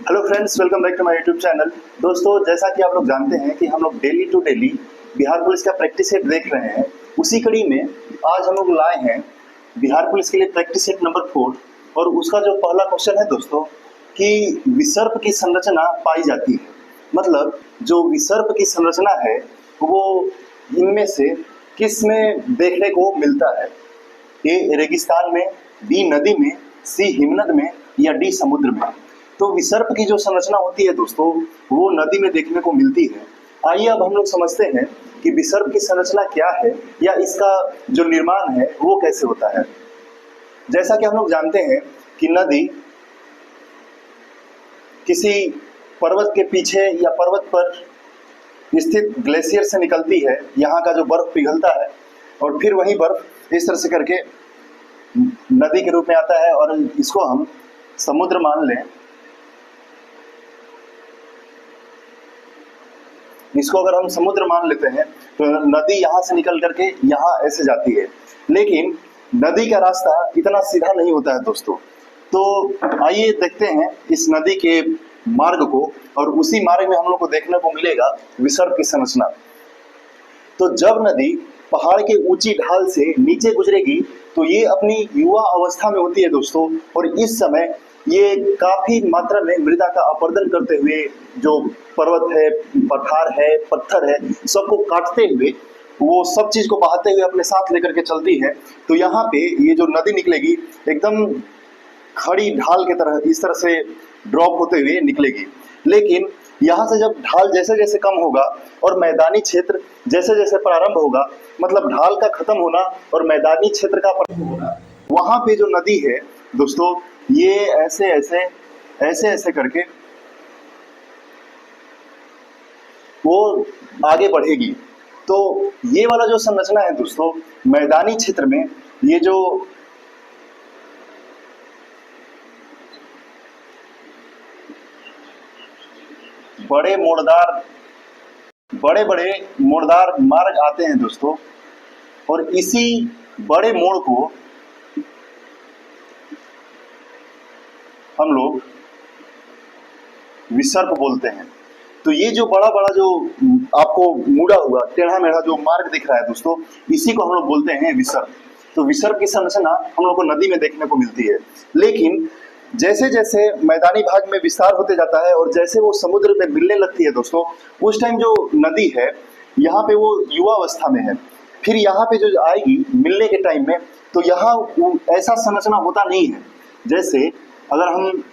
Hello friends, welcome back to my YouTube channel. दोस्तों, जैसा कि आप लोग जानते हैं कि हम लोग daily to daily Bihar police का प्रैक्टिस सेट देख रहे हैं। उसी कड़ी में आज हम लोग लाए हैं बिहार पुलिस के लिए प्रैक्टिस सेट नंबर 4। और उसका जो पहला क्वेश्चन है दोस्तों कि विसर्प की संरचना पाई जाती है, मतलब जो विसर्प की संरचना है वो इनमें से किस में देखने को मिलता है? ए रेगिस्तान में, बी नदी में, सी हिमनद में या डी समुद्र में। तो विसर्प की जो संरचना होती है दोस्तों वो नदी में देखने को मिलती है। आइए अब हम लोग समझते हैं कि विसर्प की संरचना क्या है या इसका जो निर्माण है वो कैसे होता है। जैसा कि हम लोग जानते हैं कि नदी किसी पर्वत के पीछे या पर्वत पर स्थित ग्लेशियर से निकलती है। यहाँ का जो बर्फ पिघलता है और फिर वही बर्फ इस तरह से करके नदी के रूप में आता है और इसको हम समुद्र मान लें। इसको अगर हम समुद्र मान लेते हैं तो नदी यहाँ से निकल करके यहाँ ऐसे जाती है, लेकिन नदी का रास्ता इतना सीधा नहीं होता है दोस्तों। तो आइए देखते हैं इस नदी के मार्ग को, और उसी मार्ग में हम लोग को देखने को मिलेगा विसर्प की संरचना। तो जब नदी पहाड़ के ऊंची ढाल से नीचे गुजरेगी तो ये अपनी युवा अवस्था में होती है दोस्तों, और इस समय ये काफी मात्रा में मृदा का अपरदन करते हुए जो पर्वत है, पठार है, पत्थर है, सबको काटते हुए वो सब चीज को बहाते हुए अपने साथ लेकर के चलती है। तो यहाँ पे ये जो नदी निकलेगी एकदम खड़ी ढाल के तरह इस तरह से ड्रॉप होते हुए निकलेगी। लेकिन यहाँ से जब ढाल जैसे जैसे कम होगा और मैदानी क्षेत्र जैसे जैसे प्रारंभ होगा, मतलब ढाल का खत्म होना और मैदानी क्षेत्र का प्रारंभ होना, वहां पे जो नदी है दोस्तों ये ऐसे ऐसे करके वो आगे बढ़ेगी। तो ये वाला जो संरचना है दोस्तों मैदानी क्षेत्र में, ये जो बड़े बड़े मोड़दार मार्ग आते हैं दोस्तों, और इसी बड़े मोड़ को हम लोग विसर्प बोलते हैं। तो ये जो बड़ा बड़ा जो आपको मुड़ा हुआ टेढ़ा मेढ़ा जो मार्ग दिख रहा है दोस्तों, इसी को हम लोग बोलते हैं विसर्प। तो विसर्प की संरचना हम लोग को नदी में देखने को मिलती है, लेकिन जैसे जैसे मैदानी भाग में विस्तार होते जाता है और जैसे वो समुद्र में मिलने लगती है दोस्तों, उस टाइम जो नदी है यहाँ पे वो युवा अवस्था में है। फिर यहाँ पे जो आएगी मिलने के टाइम में, तो यहाँ ऐसा संरचना होता नहीं है। जैसे अगर हम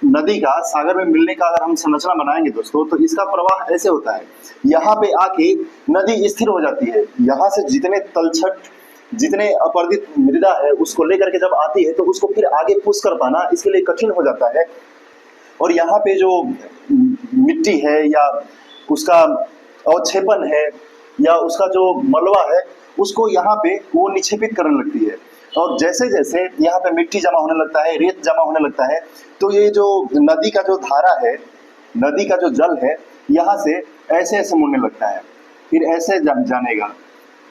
नदी का सागर में मिलने का अगर हम संरचना बनाएंगे दोस्तों, तो इसका प्रवाह ऐसे होता है। यहाँ पे आके नदी स्थिर हो जाती है। यहाँ से जितने तलछट, जितने अपरदित मृदा है उसको लेकर के जब आती है तो उसको फिर आगे पुश कर पाना इसके लिए कठिन हो जाता है। और यहाँ पे जो मिट्टी है या उसका अवक्षेपण है या उसका जो मलबा है उसको यहाँ पे वो निक्षेपित करने लगती है। और जैसे जैसे यहाँ पे मिट्टी जमा होने लगता है, रेत जमा होने लगता है, तो ये जो नदी का जो धारा है, नदी का जो जल है, यहाँ से ऐसे ऐसे मुड़ने लगता है, फिर ऐसे जानेगा।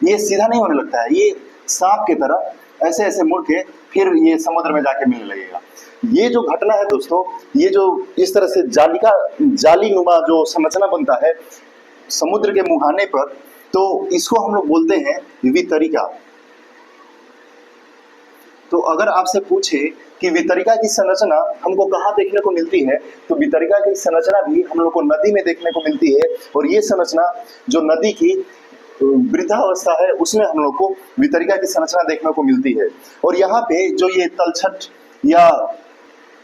ये सीधा नहीं होने लगता है, ये सांप की तरह ऐसे ऐसे मुड़ के फिर ये समुद्र में जाके मिलने लगेगा। ये जो घटना है दोस्तों, ये जो इस तरह से जाली नुमा जो संरचना बनता है समुद्र के मुहाने पर, तो इसको हम लोग बोलते हैं वितरिका। तो अगर आपसे पूछे कि वितरिका की संरचना हमको कहाँ देखने को मिलती है, तो वितरिका की संरचना भी हम लोग को नदी में देखने को मिलती है। और ये संरचना जो नदी की वृद्धावस्था है उसमें हम लोग को वितरिका की संरचना देखने को मिलती है। और यहाँ पे जो ये तलछट या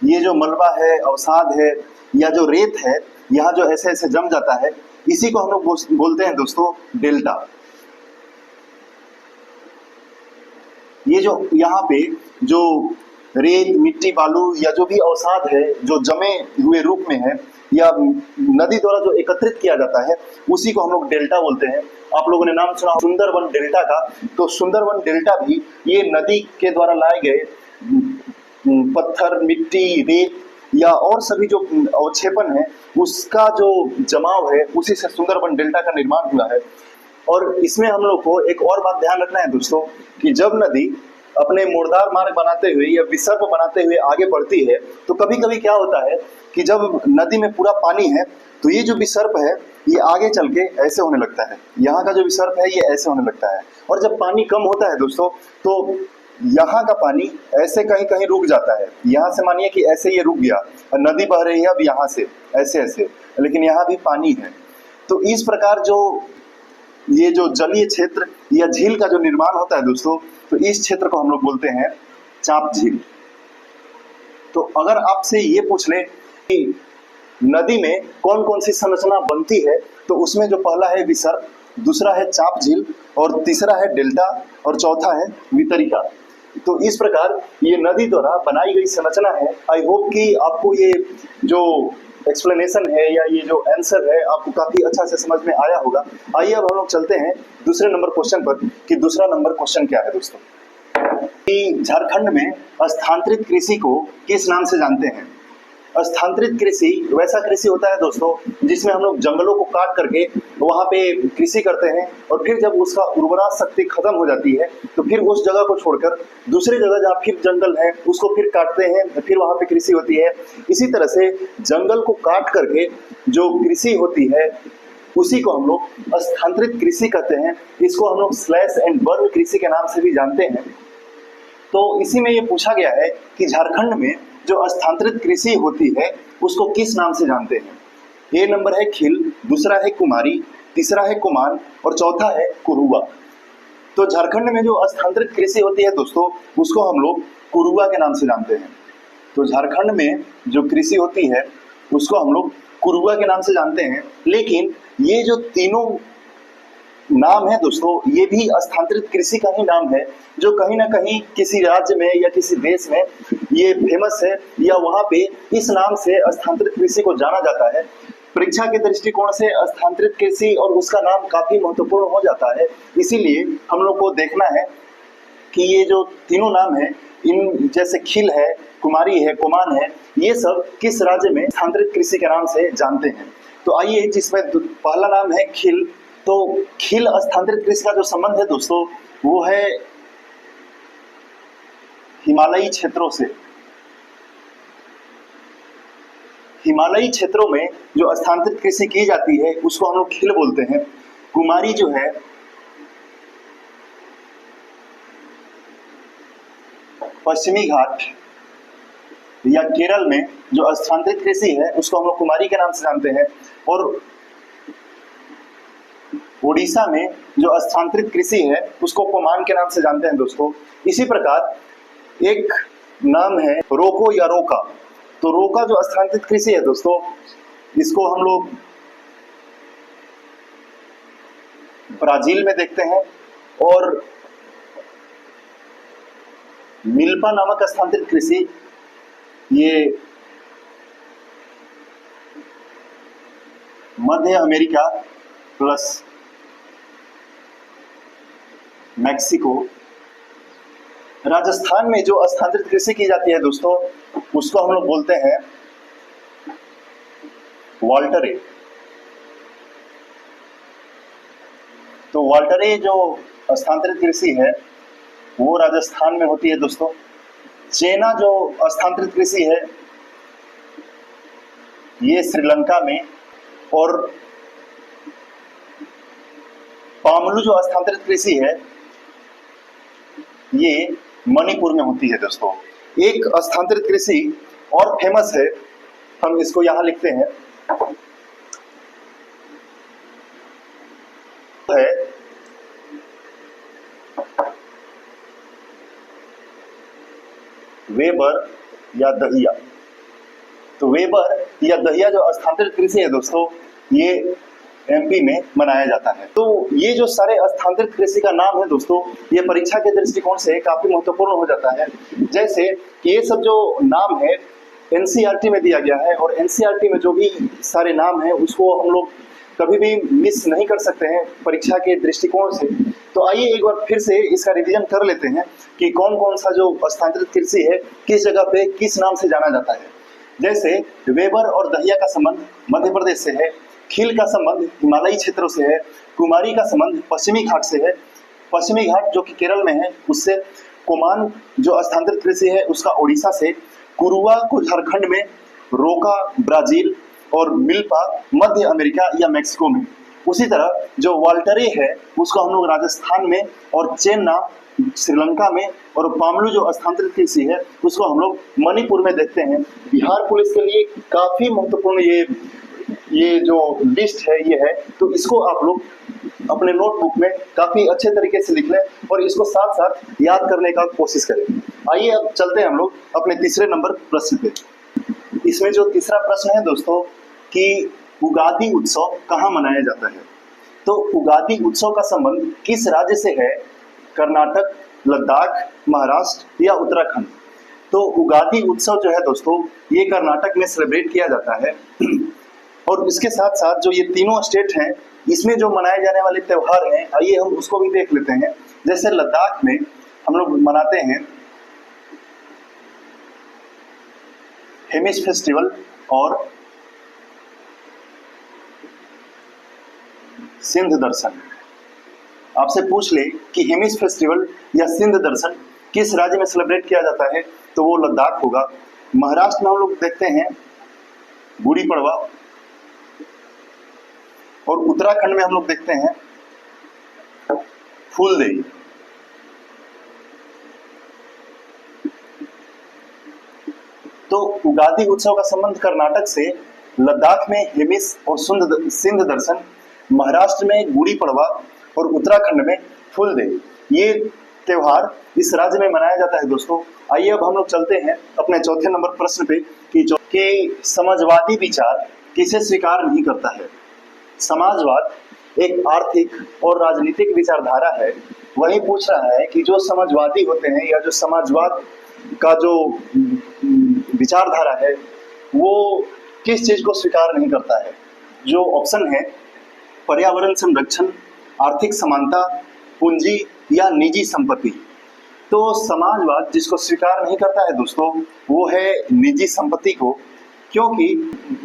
ये जो मलबा है, अवसाद है या जो रेत है, यहाँ जो ऐसे ऐसे जम जाता है, इसी को हम लोग बोलते हैं दोस्तों डेल्टा। ये जो यहाँ पे जो रेत, मिट्टी, बालू या जो भी अवसाद है जो जमे हुए रूप में है या नदी द्वारा जो एकत्रित किया जाता है, उसी को हम लोग डेल्टा बोलते हैं। आप लोगों ने नाम सुना सुंदरवन डेल्टा का, तो सुंदरवन डेल्टा भी ये नदी के द्वारा लाए गए पत्थर, मिट्टी, रेत या और सभी जो अवक्षेपण है उसका जो जमाव है, उसी से सुंदरवन डेल्टा का निर्माण हुआ है। और इसमें हम लोग को एक और बात ध्यान रखना है दोस्तों कि जब नदी अपने मुड़दार मार्ग बनाते हुए या विसर्प बनाते हुए आगे बढ़ती है, तो कभी कभी क्या होता है कि जब नदी में पूरा पानी है तो ये जो विसर्प है ये आगे चल के ऐसे होने लगता है, यहाँ का जो विसर्प है ये ऐसे होने लगता है। और जब पानी कम होता है दोस्तों, तो यहाँ का पानी ऐसे कहीं कहीं रुक जाता है। यहाँ से मानिए कि ऐसे ये रुक गया और नदी बह रही है अब यहाँ से ऐसे ऐसे, लेकिन यहाँ भी पानी है। तो इस प्रकार जो ये जो जलीय क्षेत्र या झील का जो निर्माण होता है दोस्तों, तो इस क्षेत्र को हम लोग बोलते हैं चाप झील। तो अगर आपसे ये पूछ ले कि नदी में कौन कौन सी संरचना बनती है, तो उसमें जो पहला है विसर्प, दूसरा है चाप झील, और तीसरा है डेल्टा, और चौथा है वितरिका। तो इस प्रकार ये नदी द्वारा बनाई गई संरचना है। आई होप कि आपको ये जो एक्सप्लेनेशन है या ये जो आंसर है आपको काफी अच्छा से समझ में आया होगा। आइए अब हम लोग चलते हैं दूसरे नंबर क्वेश्चन पर कि दूसरा नंबर क्वेश्चन क्या है दोस्तों, कि झारखंड में स्थानांतरित कृषि को किस नाम से जानते हैं। स्थानांतरित कृषि वैसा कृषि होता है दोस्तों जिसमें हम लोग जंगलों को काट करके वहां पे कृषि करते हैं, और फिर जब उसका उर्वरा शक्ति खत्म हो जाती है तो फिर उस जगह को छोड़कर दूसरी जगह जहाँ फिर जंगल है उसको फिर काटते हैं, फिर वहां पे कृषि होती है। इसी तरह से जंगल को काट करके जो कृषि होती है उसी को हम लोग स्थानांतरित कृषि कहते हैं। इसको हम लोग स्लैश एंड बर्न कृषि के नाम से भी जानते हैं। तो इसी में ये पूछा गया है कि झारखंड में जो स्थानांतरित कृषि होती है उसको किस नाम से जानते हैं। ए नंबर है खिल, दूसरा है कुमारी, तीसरा है कुमान, और चौथा है कुरुआ। तो झारखंड में जो स्थानांतरित कृषि होती है दोस्तों उसको हम लोग कुरुआ के नाम से जानते हैं। तो झारखंड में जो कृषि होती है उसको हम लोग कुरुआ के नाम से जानते हैं। लेकिन ये जो तीनों नाम है दोस्तों ये भी स्थानांतरित कृषि का ही नाम है, जो कहीं ना कहीं किसी राज्य में या किसी देश में ये फेमस है या वहां पे इस नाम से स्थानांतरित कृषि को जाना जाता है। परीक्षा के दृष्टिकोण से स्थानांतरित कृषि और उसका नाम काफी महत्वपूर्ण हो जाता है। इसीलिए हम लोग को देखना है कि ये जो तीनों नाम है, इन जैसे खिल है, कुमारी है, कुमान है, ये सब किस राज्य में स्थानांतरित कृषि के नाम से जानते हैं। तो आइए, जिसमें पहला नाम है खिल, तो खिल स्थानांतरित कृषि का जो संबंध है दोस्तों वो है हिमालयी क्षेत्रों से। हिमालयी क्षेत्रों में जो स्थानांतरित कृषि की जाती है उसको हम लोग खिल बोलते हैं। कुमारी जो है पश्चिमी घाट या केरल में जो स्थानांतरित कृषि है उसको हम लोग कुमारी के नाम से जानते हैं। और ओडिशा में जो स्थानांतरित कृषि है उसको कुमान के नाम से जानते हैं दोस्तों। इसी प्रकार एक नाम है रोको या रोका। तो रोका जो स्थानांतरित कृषि है दोस्तों इसको हम लोग ब्राजील में देखते हैं। और मिल्पा नामक स्थानांतरित कृषि ये मध्य अमेरिका प्लस मैक्सिको, राजस्थान में जो स्थानांतरित कृषि की जाती है दोस्तों उसको हम लोग बोलते हैं वाल्टरे। तो वाल्टरे जो स्थानांतरित कृषि है वो राजस्थान में होती है दोस्तों। चेना जो स्थानांतरित कृषि है ये श्रीलंका में, और पामलू जो स्थानांतरित कृषि है ये मणिपुर में होती है दोस्तों। एक स्थानांतरित कृषि और फेमस है, हम इसको यहां लिखते हैं, है वेबर या दहिया। तो वेबर या दहिया जो स्थानांतरित कृषि है दोस्तों ये एमपी में मनाया जाता है। तो ये जो सारे स्थानांतरित कृषि का नाम है दोस्तों ये परीक्षा के दृष्टिकोण से काफी महत्वपूर्ण हो जाता है। जैसे कि ये सब जो नाम है एनसीईआरटी में दिया गया है, और एनसीईआरटी में जो भी सारे नाम है उसको हम लोग कभी भी मिस नहीं कर सकते हैं परीक्षा के दृष्टिकोण से। तो आइए एक बार फिर से इसका रिवीजन कर लेते हैं कि कौन कौन सा जो स्थानांतरित कृषि है किस जगह पे किस नाम से जाना जाता है। जैसे वेबर और दहिया का संबंध मध्य प्रदेश से है, खिल का संबंध हिमालयी क्षेत्रों से है, कुमारी का संबंध पश्चिमी घाट से है, पश्चिमी घाट जो कि केरल में है उससे, कोमान जो स्थानांतरित कृषि है उसका ओडिशा से, कुरुआ को झारखंड में, रोका ब्राजील और मिल्पा मध्य अमेरिका या मैक्सिको में। उसी तरह जो वाल्टरे है उसको हम लोग राजस्थान में, और चेन्ना श्रीलंका में, और पामलू जो स्थानांतरित कृषि है उसको हम लोग मणिपुर में देखते हैं। बिहार पुलिस के लिए काफी महत्वपूर्ण ये जो लिस्ट है ये है, तो इसको आप लोग अपने नोटबुक में काफी अच्छे तरीके से लिख लें और इसको साथ साथ याद करने का कोशिश करें। आइए अब चलते हैं हम लोग अपने तीसरे नंबर प्रश्न पे। इसमें जो तीसरा प्रश्न है दोस्तों कि उगादि उत्सव कहाँ मनाया जाता है। तो उगादि उत्सव का संबंध किस राज्य से है? कर्नाटक, लद्दाख, महाराष्ट्र या उत्तराखंड। तो उगादि उत्सव जो है दोस्तों ये कर्नाटक में सेलिब्रेट किया जाता है। और इसके साथ साथ जो ये तीनों स्टेट हैं इसमें जो मनाए जाने वाले त्योहार हैं, आइए हम उसको भी देख लेते हैं। जैसे लद्दाख में हम लोग मनाते हैं हेमिस फेस्टिवल और सिंध दर्शन। आपसे पूछ ले कि हेमिस फेस्टिवल या सिंध दर्शन किस राज्य में सेलिब्रेट किया जाता है, तो वो लद्दाख होगा। महाराष्ट्र में हम लोग देखते हैं गुड़ी पड़वा, और उत्तराखंड में हम लोग देखते हैं फूलदेई। तो उगादि उत्सव का संबंध कर्नाटक से, लद्दाख में हेमिस और सिंध दर्शन, महाराष्ट्र में गुड़ी पड़वा और उत्तराखंड में फूलदेई। ये त्योहार इस राज्य में मनाया जाता है दोस्तों। आइए अब हम लोग चलते हैं अपने चौथे नंबर प्रश्न पे कि समाजवादी विचार किसे स्वीकार नहीं करता है। समाजवाद एक आर्थिक और राजनीतिक विचारधारा है। वही पूछ रहा है कि जो समाजवादी होते हैं या जो समाजवाद का जो विचारधारा है वो किस चीज को स्वीकार नहीं करता है। जो ऑप्शन है पर्यावरण संरक्षण, आर्थिक समानता, पूंजी या निजी संपत्ति। तो समाजवाद जिसको स्वीकार नहीं करता है दोस्तों वो है निजी संपत्ति को, क्योंकि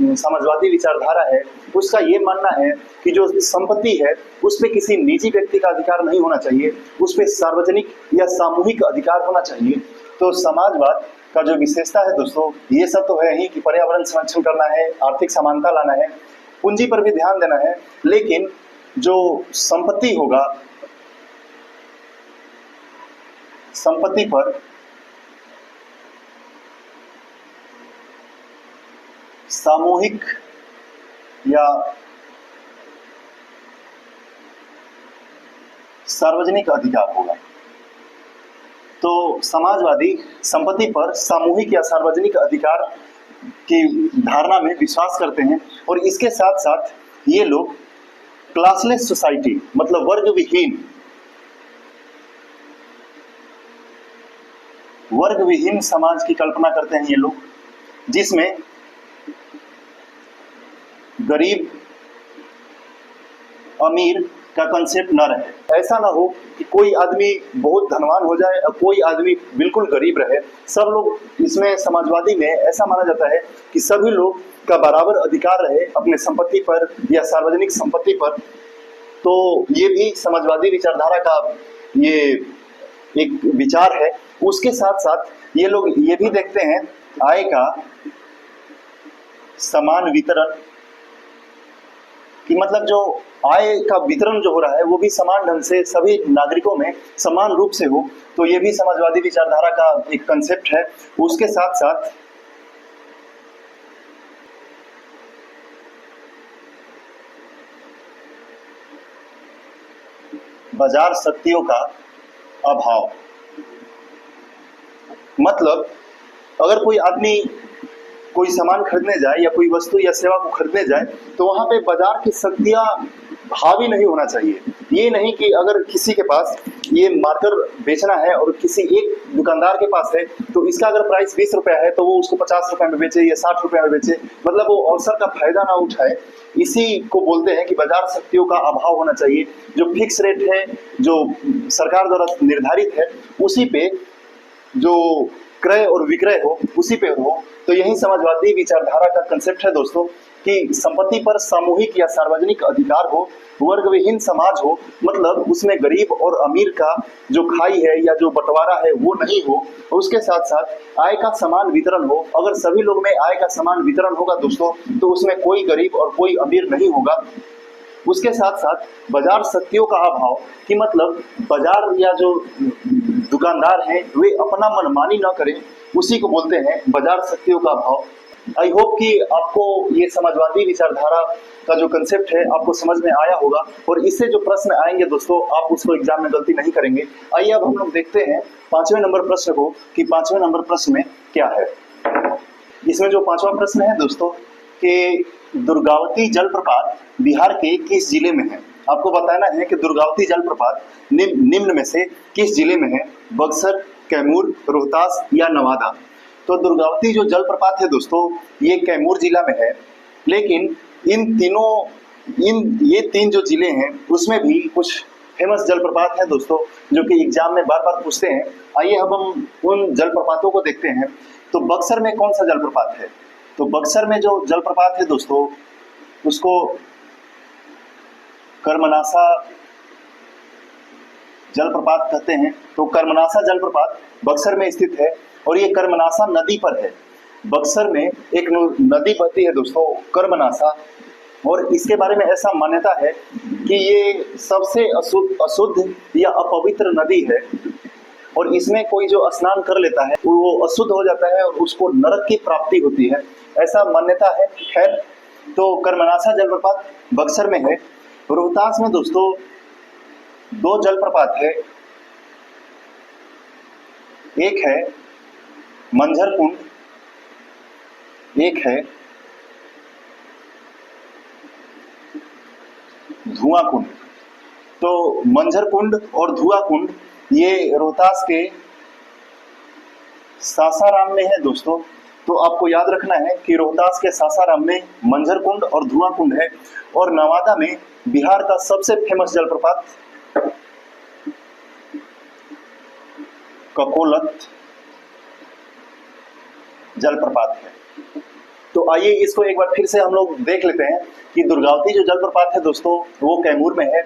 समाजवादी विचारधारा है उसका ये मानना है कि जो संपत्ति है उस पर किसी निजी व्यक्ति का अधिकार नहीं होना चाहिए, उस पर सार्वजनिक या सामूहिक अधिकार होना चाहिए। तो समाजवाद का जो विशेषता है दोस्तों ये सब तो है ही कि पर्यावरण संरक्षण करना है, आर्थिक समानता लाना है, पूंजी पर भी ध्यान देना है, लेकिन जो संपत्ति होगा, संपत्ति पर सामूहिक या सार्वजनिक अधिकार होगा। तो समाजवादी संपत्ति पर सामूहिक या सार्वजनिक अधिकार की धारणा में विश्वास करते हैं, और इसके साथ साथ ये लोग क्लासलेस सोसाइटी मतलब वर्ग विहीन समाज की कल्पना करते हैं ये लोग, जिसमें गरीब अमीर का कंसेप्ट न रहे। ऐसा ना हो कि कोई आदमी बहुत धनवान हो जाए और कोई आदमी बिल्कुल गरीब रहे। सब लोग इसमें समाजवादी में ऐसा माना जाता है कि सभी लोग का बराबर अधिकार रहे अपने संपत्ति पर या सार्वजनिक संपत्ति पर। तो ये भी समाजवादी विचारधारा का ये एक विचार है। उसके साथ साथ ये लोग ये भी देखते हैं आय का समान वितरण, कि मतलब जो आय का वितरण जो हो रहा है वो भी समान ढंग से सभी नागरिकों में समान रूप से हो। तो ये भी समाजवादी विचारधारा का एक कंसेप्ट है। उसके साथ साथ बाजार शक्तियों का अभाव, मतलब अगर कोई आदमी कोई सामान खरीदने जाए या कोई वस्तु या सेवा को खरीदने जाए तो वहां पे बाजार की शक्तियां हावी नहीं होना चाहिए। ये नहीं कि अगर किसी के पास ये मार्कर बेचना है और किसी एक दुकानदार के पास है तो इसका अगर प्राइस 20 रुपया है तो वो उसको 50 रुपए में बेचे या 60 रुपए में बेचे, मतलब वो अवसर का फायदा ना उठाए। इसी को बोलते हैं कि बाजार शक्तियों का अभाव होना चाहिए। जो फिक्स रेट है जो सरकार द्वारा निर्धारित है उसी पे जो क्रय और विक्रय हो उसी पे हो, तो यही समाजवादी विचारधारा का कंसेप्ट है दोस्तों कि संपत्ति पर सामूहिक या सार्वजनिक अधिकार हो, वर्ग विहीन समाज हो, मतलब उसमें गरीब और अमीर का जो खाई है या जो बंटवारा है वो नहीं हो, और उसके साथ साथ आय का समान वितरण हो। अगर सभी लोग में आय का समान वितरण होगा दोस्तों तो उसमें कोई गरीब और कोई अमीर नहीं होगा। उसके साथ साथ बाजार शक्तियों का अभाव, कि मतलब बाजार या जो दुकानदार हैं वे अपना मनमानी ना करें, उसी को बोलते हैं बाजार शक्तियों का अभाव। आई होप कि आपको ये समाजवादी विचारधारा का जो कंसेप्ट है आपको समझ में आया होगा, और इससे जो प्रश्न आएंगे दोस्तों आप उसको एग्जाम में गलती नहीं करेंगे। आइए अब हम लोग देखते हैं 5वें नंबर प्रश्न को कि 5वें नंबर प्रश्न में क्या है। इसमें जो 5वां प्रश्न है दोस्तों कि दुर्गावती जलप्रपात बिहार के किस जिले में है। आपको बताना है कि दुर्गावती जलप्रपात निम्न में से किस जिले में है, बक्सर, कैमूर, रोहतास या नवादा। तो दुर्गावती जो जलप्रपात है दोस्तों ये कैमूर जिला में है, लेकिन ये तीन जो जिले हैं उसमें भी कुछ फेमस जलप्रपात है दोस्तों जो कि एग्जाम में बार बार पूछते हैं। आइए अब हम उन जलप्रपातों को देखते हैं। तो बक्सर में कौन सा जलप्रपात है, तो बक्सर में जो जलप्रपात है दोस्तों उसको कर्मनासा जलप्रपात कहते हैं। तो कर्मनासा जलप्रपात बक्सर में स्थित है और ये कर्मनासा नदी पर है। बक्सर में एक नदी बहती है दोस्तों कर्मनासा, और इसके बारे में ऐसा मान्यता है कि ये सबसे अशुद्ध या अपवित्र नदी है, और इसमें कोई जो स्नान कर लेता है वो अशुद्ध हो जाता है और उसको नरक की प्राप्ति होती है, ऐसा मान्यता है। खैर, तो कर्मनासा जलप्रपात बक्सर में है। रोहतास में दोस्तों 2 जलप्रपात है, एक है मंझर कुंड, एक है धुआं कुंड। तो मंझर कुंड और धुआं कुंड ये रोहतास के सासाराम में है दोस्तों। तो आपको याद रखना है कि रोहतास के सासाराम में मंझर कुंड और धुआं कुंड है, और नवादा में बिहार का सबसे फेमस जलप्रपात ककोलत जलप्रपात है। तो आइए इसको एक बार फिर से हम लोग देख लेते हैं कि दुर्गावती जो जलप्रपात है दोस्तों वो कैमूर में है,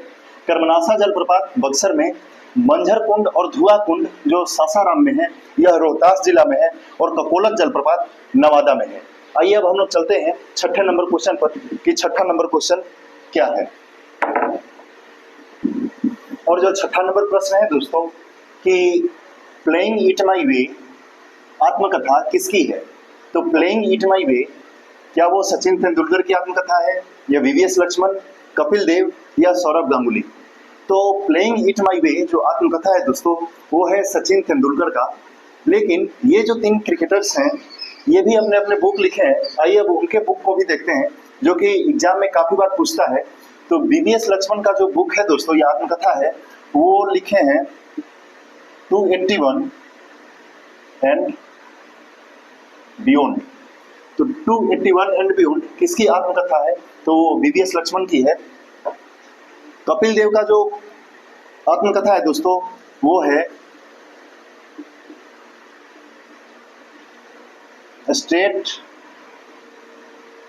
कर्मनासा जलप्रपात बक्सर में, मंझर कुंड और धुआं कुंड जो सासाराम में है यह रोहतास जिला में है, और ककोलत जलप्रपात नवादा में है। आइए अब हम लोग चलते हैं 6ठे नंबर क्वेश्चन पर कि 6ठा नंबर क्वेश्चन क्या है। और जो 6ठा नंबर प्रश्न है दोस्तों कि प्लेइंग इट माई वे आत्मकथा किसकी है। तो प्लेइंग इट माई वे, क्या वो सचिन तेंदुलकर की आत्मकथा है या वीवीएस लक्ष्मण, कपिल देव या सौरभ गांगुली। तो प्लेइंग इट माई वे जो आत्मकथा है दोस्तों वो है सचिन तेंदुलकर का। लेकिन ये जो 3 क्रिकेटर्स हैं ये भी अपने अपने बुक लिखे हैं। आइए अब उनके बुक को भी देखते हैं जो कि एग्जाम में काफी बार पूछता है। तो वीवीएस लक्ष्मण का जो बुक है दोस्तों ये आत्मकथा है, वो लिखे हैं 281 एंड बियॉन्ड। तो 281 एंड बियॉन्ड किसकी आत्मकथा है, तो वो वीवीएस लक्ष्मण की है। कपिल देव का जो आत्मकथा है दोस्तों वो है straight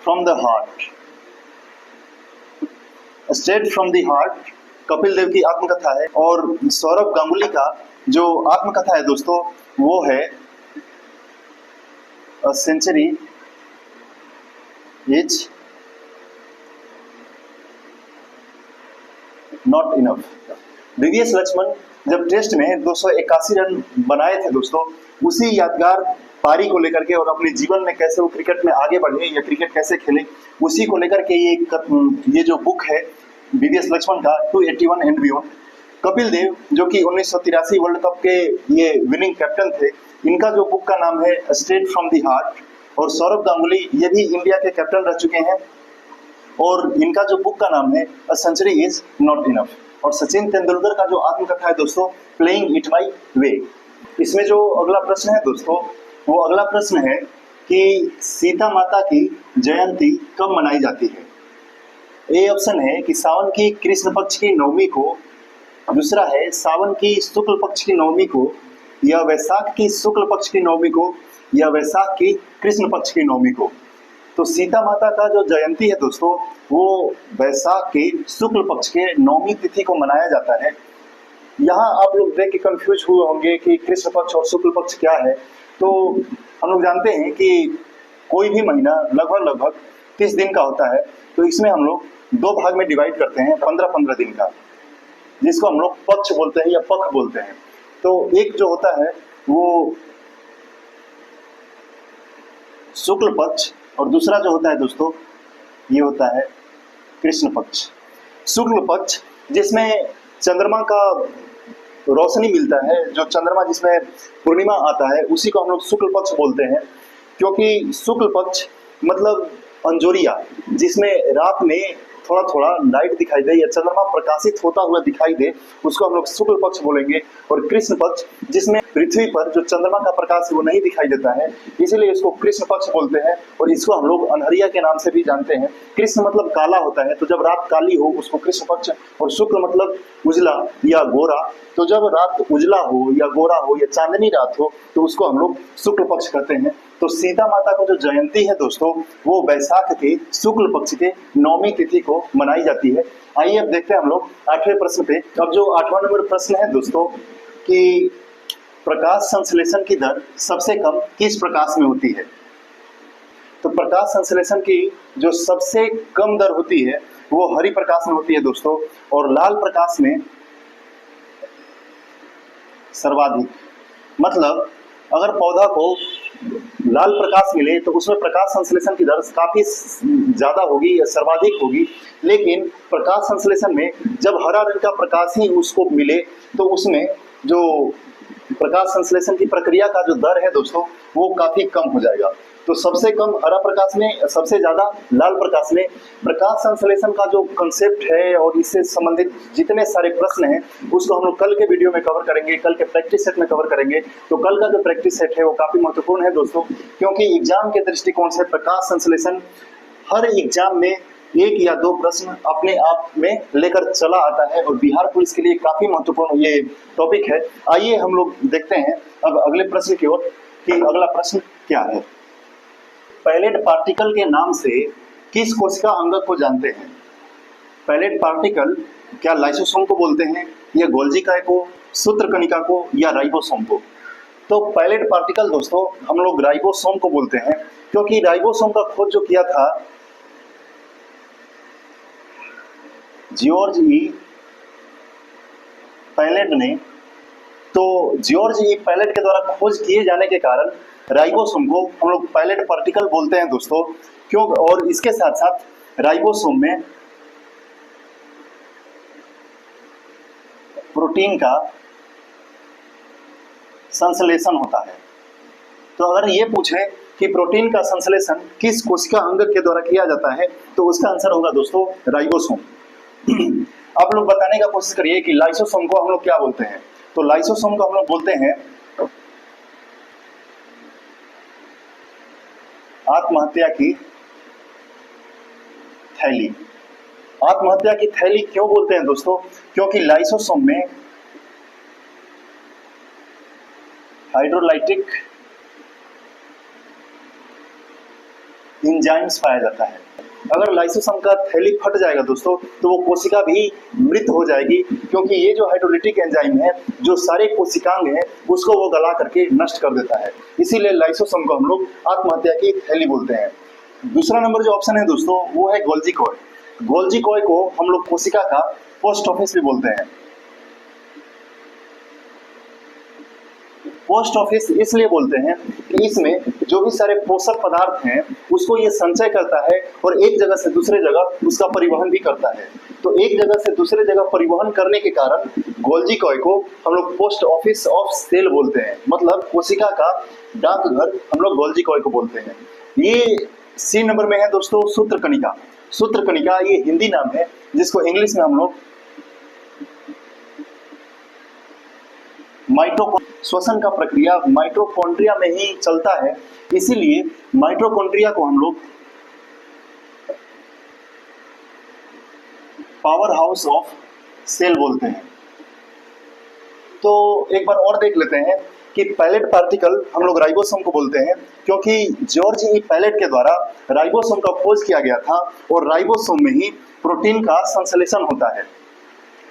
from the heart. Straight from the heart Kapil Dev की आत्मकथा है। और सौरभ गांगुली का जो आत्मकथा है दोस्तों वो है a century is not enough. VVS Laxman जब टेस्ट में 281 रन बनाए थे दोस्तों, उसी यादगार पारी को लेकर के और अपने जीवन में कैसे वो क्रिकेट में आगे बढ़े या क्रिकेट कैसे खेले उसी को लेकर के ये जो बुक है वीवीएस लक्ष्मण का 281 एंड बियॉन्ड। कपिल देव जो कि 1983 वर्ल्ड कप के ये विनिंग कैप्टन थे, इनका जो बुक का नाम है स्ट्रेट फ्रॉम द हार्ट। और सौरभ गांगुली ये भी इंडिया के कैप्टन रह चुके हैं और इनका जो बुक का नाम है a century is not enough. और सचिन तेंदुलकर का जो आत्मकथा है दोस्तों प्लेइंग इट माई वे। इसमें जो अगला प्रश्न है दोस्तों वो अगला प्रश्न है कि सीता माता की जयंती कब मनाई जाती है। ए ऑप्शन है कि सावन की कृष्ण पक्ष की नवमी को, दूसरा है सावन की शुक्ल पक्ष की नवमी को, या वैशाख की शुक्ल पक्ष की नवमी को, या वैशाख की कृष्ण पक्ष की नवमी को। तो सीता माता का जो जयंती है दोस्तों, वो वैशाख की शुक्ल पक्ष के नवमी तिथि को मनाया जाता है। यहाँ आप लोग देख के कंफ्यूज हुए होंगे कि कृष्ण पक्ष और शुक्ल पक्ष क्या है। तो हम लोग जानते हैं कि कोई भी महीना लगभग 30 दिन का होता है। तो इसमें हम लोग 2 भाग में डिवाइड करते हैं 15-15 दिन का, जिसको हम लोग पक्ष बोलते हैं या पख बोलते हैं। तो एक जो होता है वो शुक्ल पक्ष और दूसरा जो होता है दोस्तों ये होता है कृष्ण पक्ष। शुक्ल पक्ष जिसमें चंद्रमा का रोशनी मिलता है, जो चंद्रमा जिसमें पूर्णिमा आता है, उसी को हम लोग शुक्ल पक्ष बोलते हैं। क्योंकि शुक्ल पक्ष मतलब अंजोरिया, जिसमें रात में थोड़ा थोड़ा लाइट दिखाई दे या चंद्रमा प्रकाशित होता हुआ दिखाई दे, उसको हम लोग शुक्ल पक्ष बोलेंगे। और कृष्ण पक्ष जिसमें पृथ्वी पर जो चंद्रमा का प्रकाश है वो नहीं दिखाई देता है, इसीलिए इसको कृष्ण पक्ष बोलते हैं। और इसको हम लोग अंधरिया के नाम से भी जानते हैं। कृष्ण मतलब काला होता है, तो जब रात काली हो उसको कृष्ण पक्ष, और शुक्ल मतलब उजला या गोरा, तो जब रात उजला हो या गोरा हो या चांदनी रात हो तो उसको हम लोग शुक्ल पक्ष कहते हैं। तो सीता माता का जो जयंती है दोस्तों, वो वैशाख के शुक्ल पक्ष के नवमी तिथि को मनाई जाती है। आइए अब देखते हैं हम लोग 8वें प्रश्न पे। अब जो 8वां नंबर प्रश्न है दोस्तों कि प्रकाश संश्लेषण की दर सबसे कम किस प्रकाश में होती है। तो प्रकाश संश्लेषण की जो सबसे कम दर होती है वो हरि प्रकाश में होती है दोस्तों, और लाल प्रकाश में सर्वाधिक। मतलब अगर पौधा को लाल प्रकाश मिले तो उसमें प्रकाश संश्लेषण की दर काफी ज्यादा होगी या सर्वाधिक होगी। लेकिन प्रकाश संश्लेषण में जब हरा रंग का प्रकाश ही उसको मिले तो उसमें जो प्रकाश संश्लेषण की प्रक्रिया का जो दर है दोस्तों वो काफी कम हो जाएगा। तो सबसे कम हरा प्रकाश में, सबसे ज्यादा लाल प्रकाश में। प्रकाश संश्लेषण का जो कंसेप्ट है और इससे संबंधित जितने सारे प्रश्न हैं उसको हम लोग कल के वीडियो में कवर करेंगे, कल के प्रैक्टिस सेट में कवर करेंगे। तो कल का जो प्रैक्टिस सेट है वो काफी महत्वपूर्ण है दोस्तों, क्योंकि एग्जाम के दृष्टिकोण से प्रकाश संश्लेषण हर एग्जाम में 1 या 2 प्रश्न अपने आप में लेकर चला आता है और बिहार पुलिस के लिए काफी महत्वपूर्ण ये टॉपिक है। आइए हम लोग देखते हैं अब अगले प्रश्न की ओर कि अगला प्रश्न क्या है। पैलेट पार्टिकल के नाम से किस कोशिका अंगक को जानते हैं। पैलेट पार्टिकल क्या लाइसोसोम को बोलते हैं, या गोल्जी काय को, सूत्रकणिका को, या राइबोसोम को। तो पैलेट पार्टिकल दोस्तों हम लोग राइबोसोम को बोलते हैं, क्योंकि राइबोसोम का खोज जो किया था जॉर्ज ई पैलेट ने, तो जॉर्ज ई पैलेट के द्वारा खोज किए जाने के कारण राइबोसोम को हम लोग पैलेट पार्टिकल बोलते हैं दोस्तों। क्यों? और इसके साथ साथ राइबोसोम में प्रोटीन का संश्लेषण होता है। तो अगर ये पूछे कि प्रोटीन का संश्लेषण किस कोशिका अंग के द्वारा किया जाता है, तो उसका आंसर होगा दोस्तों राइबोसोम। आप लोग बताने का कोशिश करिए कि लाइसोसोम को हम लोग क्या बोलते हैं। तो लाइसोसोम को हम लोग बोलते हैं आत्महत्या की थैली। आत्महत्या की थैली क्यों बोलते हैं दोस्तों? क्योंकि लाइसोसोम में हाइड्रोलाइटिक एंजाइम्स पाया जाता है। अगर लाइसोसोम का थैली फट जाएगा दोस्तों तो वो कोशिका भी मृत हो जाएगी, क्योंकि ये जो हाइड्रोलाइटिक एंजाइम है जो सारे कोशिकांग हैं उसको वो गला करके नष्ट कर देता है। इसीलिए लाइसोसोम को हम लोग आत्महत्या की थैली बोलते हैं। दूसरा नंबर जो ऑप्शन है दोस्तों वो है गोल्जी कॉय। गोल्जी कॉय को हम लोग कोशिका का पोस्ट ऑफिस भी बोलते हैं। पोस्ट ऑफिस इसलिए बोलते हैं कि इसमें जो भी सारे पोषक पदार्थ हैं उसको ये संचय करता है और एक जगह से दूसरे जगह उसका परिवहन भी करता है। तो एक जगह से दूसरे जगह परिवहन करने के कारण गोल्जी कॉय को हम लोग पोस्ट ऑफिस ऑफ सेल बोलते हैं। मतलब कोशिका का डाकघर हम लोग गोल्जी कॉय को बोलते हैं। ये सी नंबर में है दोस्तों सूत्रकणिका। सूत्रकणिका ये हिंदी नाम है जिसको इंग्लिश में हम लोग श्वसन का प्रक्रिया माइटोकॉन्ड्रिया में ही चलता है, इसीलिए माइटोकॉन्ड्रिया को हम लोग पावर हाउस ऑफ सेल बोलते हैं। तो एक बार और देख लेते हैं कि पैलेट पार्टिकल हम लोग राइबोसोम को बोलते हैं, क्योंकि जॉर्ज ई पैलेट के द्वारा राइबोसोम का खोज किया गया था और राइबोसोम में ही प्रोटीन का संश्लेषण होता है।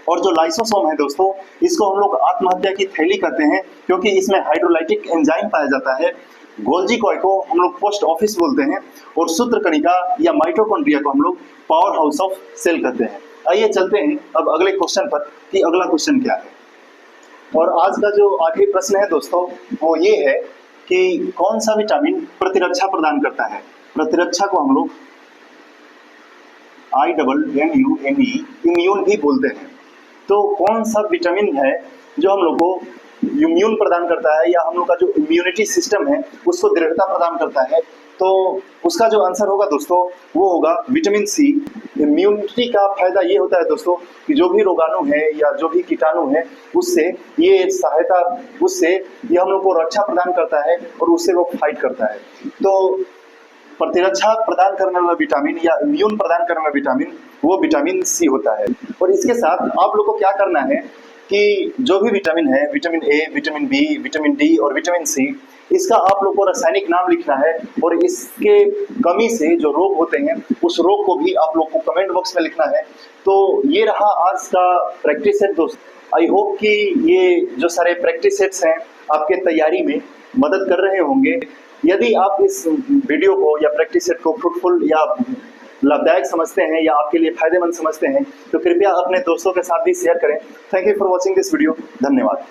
और जो लाइसोसोम है दोस्तों, इसको हम लोग आत्महत्या की थैली कहते हैं, क्योंकि इसमें हाइड्रोलाइटिक एंजाइम पाया जाता है। गोल्जी कॉय को हम लोग पोस्ट ऑफिस बोलते हैं और सूत्रकणिका या माइटोकॉन्ड्रिया को हम लोग पावर हाउस ऑफ सेल कहते हैं। आइए चलते हैं अब अगले क्वेश्चन पर कि अगला क्वेश्चन क्या है। और आज का जो आखिरी प्रश्न है दोस्तों, वो ये है कि कौन सा विटामिन प्रतिरक्षा प्रदान करता है। प्रतिरक्षा को हम लोग IMMUNE इम्यून भी बोलते हैं। तो कौन सा विटामिन है जो हम लोग को इम्यून प्रदान करता है या हम लोग का जो इम्यूनिटी सिस्टम है उसको दृढ़ता प्रदान करता है। तो उसका जो आंसर होगा दोस्तों वो होगा विटामिन सी। इम्यूनिटी का फायदा ये होता है दोस्तों कि जो भी रोगाणु है या जो भी कीटाणु है उससे ये हम लोग को रक्षा प्रदान करता है और उससे वो फाइट करता है। तो प्रतिरक्षा प्रदान करने वाला विटामिन या इम्यून प्रदान करने वाला विटामिन वो विटामिन सी होता है। और इसके साथ आप लोग को क्या करना है कि जो भी विटामिन है, vitamin A, vitamin B, vitamin D और विटामिन सी, इसका आप लोग को रासायनिक नाम लिखना है और इसके कमी से जो रोग होते हैं उस रोग को भी आप लोग को कमेंट बॉक्स में लिखना है। तो ये रहा आज का प्रैक्टिस सेट दोस्तों। आई होप कि ये जो सारे प्रैक्टिस सेट्स हैं आपके तैयारी में मदद कर रहे होंगे। यदि आप इस वीडियो को या प्रैक्टिस सेट को फ्रूटफुल या लाभदायक समझते हैं या आपके लिए फायदेमंद समझते हैं तो कृपया अपने दोस्तों के साथ भी शेयर करें। Thank you for watching this video. धन्यवाद।